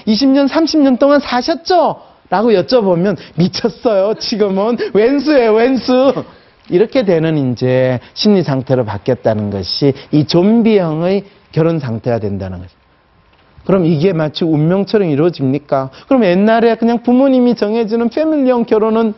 20년, 30년 동안 사셨죠? 라고 여쭤보면 미쳤어요. 지금은 왼수예요, 왼수. 이렇게 되는 이제 심리 상태로 바뀌었다는 것이 이 좀비형의 결혼 상태가 된다는 거죠. 그럼 이게 마치 운명처럼 이루어집니까? 그럼 옛날에 그냥 부모님이 정해주는 패밀리형 결혼은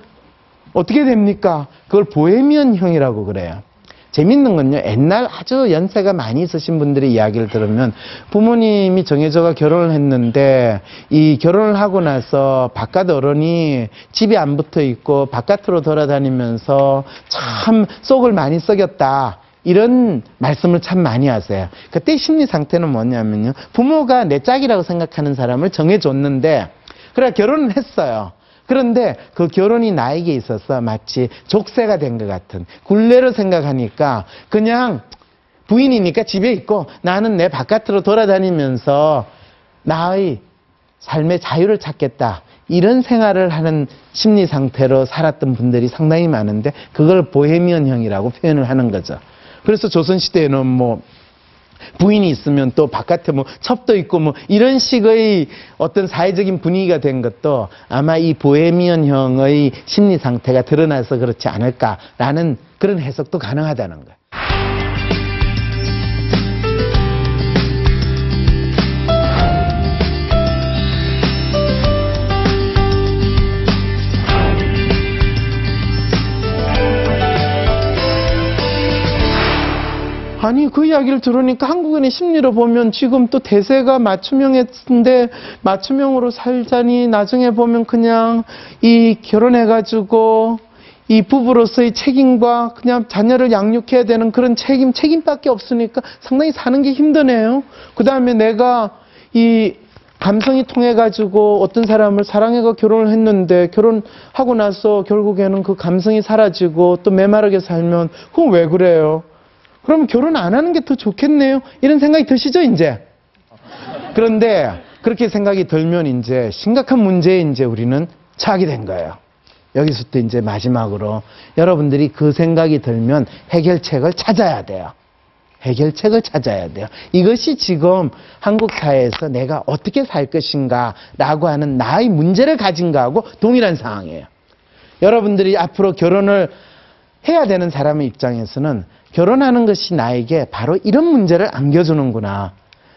어떻게 됩니까? 그걸 보헤미안형이라고 그래요. 재밌는 건요, 옛날 아주 연세가 많이 있으신 분들의 이야기를 들으면 부모님이 정해져가 결혼을 했는데 이 결혼을 하고 나서 바깥 어른이 집에 안 붙어 있고 바깥으로 돌아다니면서 참 속을 많이 썩였다. 이런 말씀을 참 많이 하세요. 그때 심리 상태는 뭐냐면요, 부모가 내 짝이라고 생각하는 사람을 정해줬는데 그래 결혼을 했어요. 그런데 그 결혼이 나에게 있어서 마치 족쇄가 된 것 같은 굴레로 생각하니까 그냥 부인이니까 집에 있고 나는 내 바깥으로 돌아다니면서 나의 삶의 자유를 찾겠다. 이런 생활을 하는 심리 상태로 살았던 분들이 상당히 많은데 그걸 보헤미안형이라고 표현을 하는 거죠. 그래서 조선시대에는 뭐 부인이 있으면 또 바깥에 뭐 첩도 있고 뭐 이런 식의 어떤 사회적인 분위기가 된 것도 아마 이 보헤미안형의 심리 상태가 드러나서 그렇지 않을까라는 그런 해석도 가능하다는 거예요. 아니 그 이야기를 들으니까 한국인의 심리로 보면 지금 또 대세가 맞춤형인데 맞춤형으로 살자니 나중에 보면 그냥 이 결혼해가지고 이 부부로서의 책임과 그냥 자녀를 양육해야 되는 그런 책임밖에 없으니까 상당히 사는 게 힘드네요. 그 다음에 내가 이 감성이 통해가지고 어떤 사람을 사랑해가 결혼을 했는데 결혼하고 나서 결국에는 그 감성이 사라지고 또 메마르게 살면 그건 왜 그래요? 그럼 결혼 안 하는 게 더 좋겠네요. 이런 생각이 드시죠, 이제? 그런데 그렇게 생각이 들면 이제 심각한 문제에 이제 우리는 처하게 된 거예요. 여기서 또 이제 마지막으로 여러분들이 그 생각이 들면 해결책을 찾아야 돼요. 해결책을 찾아야 돼요. 이것이 지금 한국 사회에서 내가 어떻게 살 것인가 라고 하는 나의 문제를 가진 거하고 동일한 상황이에요. 여러분들이 앞으로 결혼을 해야 되는 사람의 입장에서는 결혼하는 것이 나에게 바로 이런 문제를 안겨주는구나.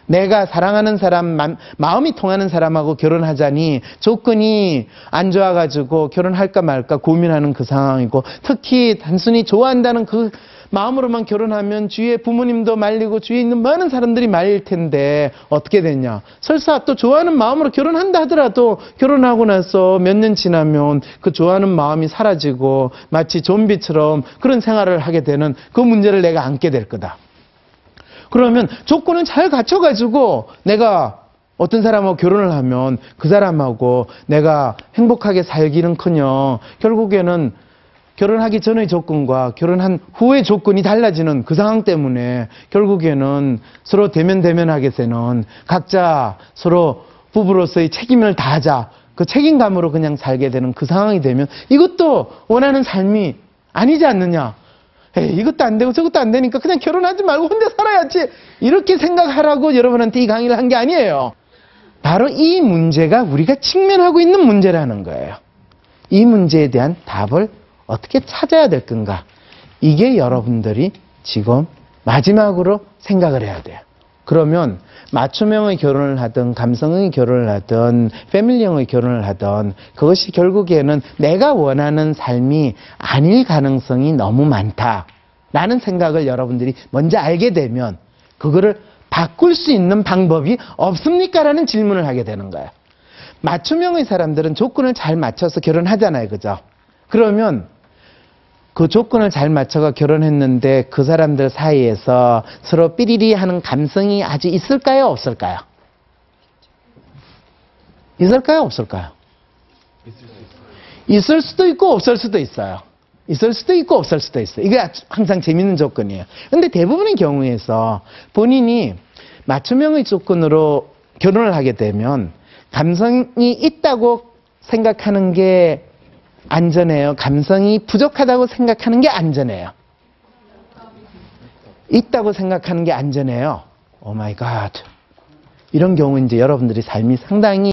내가 사랑하는 사람, 마음이 통하는 사람하고 결혼하자니 조건이 안 좋아가지고 결혼할까 말까 고민하는 그 상황이고, 특히 단순히 좋아한다는 그 마음으로만 결혼하면 주위에 부모님도 말리고 주위에 있는 많은 사람들이 말릴 텐데 어떻게 되냐. 설사 또 좋아하는 마음으로 결혼한다 하더라도 결혼하고 나서 몇 년 지나면 그 좋아하는 마음이 사라지고 마치 좀비처럼 그런 생활을 하게 되는 그 문제를 내가 안게 될 거다. 그러면 조건은 잘 갖춰가지고 내가 어떤 사람하고 결혼을 하면 그 사람하고 내가 행복하게 살기는커녕 결국에는 결혼하기 전의 조건과 결혼한 후의 조건이 달라지는 그 상황 때문에 결국에는 서로 대면하게 되는 각자 서로 부부로서의 책임을 다하자, 그 책임감으로 그냥 살게 되는 그 상황이 되면 이것도 원하는 삶이 아니지 않느냐. 에이, 이것도 안 되고 저것도 안 되니까 그냥 결혼하지 말고 혼자 살아야지. 이렇게 생각하라고 여러분한테 이 강의를 한 게 아니에요. 바로 이 문제가 우리가 직면하고 있는 문제라는 거예요. 이 문제에 대한 답을 어떻게 찾아야 될 건가? 이게 여러분들이 지금 마지막으로 생각을 해야 돼요. 그러면 맞춤형의 결혼을 하든 감성의 결혼을 하든 패밀리형의 결혼을 하든 그것이 결국에는 내가 원하는 삶이 아닐 가능성이 너무 많다라는 생각을 여러분들이 먼저 알게 되면 그거를 바꿀 수 있는 방법이 없습니까? 라는 질문을 하게 되는 거예요. 맞춤형의 사람들은 조건을 잘 맞춰서 결혼하잖아요. 그죠? 그러면 그 조건을 잘 맞춰가 결혼했는데 그 사람들 사이에서 서로 삐리리 하는 감성이 아주 있을까요? 없을까요? 있을까요? 없을까요? 있을 수도 있고 없을 수도 있어요. 있을 수도 있고 없을 수도 있어요. 이게 항상 재밌는 조건이에요. 근데 대부분의 경우에서 본인이 맞춤형의 조건으로 결혼을 하게 되면 감성이 있다고 생각하는 게 안전해요? 감성이 부족하다고 생각하는 게 안전해요? 있다고 생각하는 게 안전해요? 오 마이 갓. 이런 경우 이제 여러분들이 삶이 상당히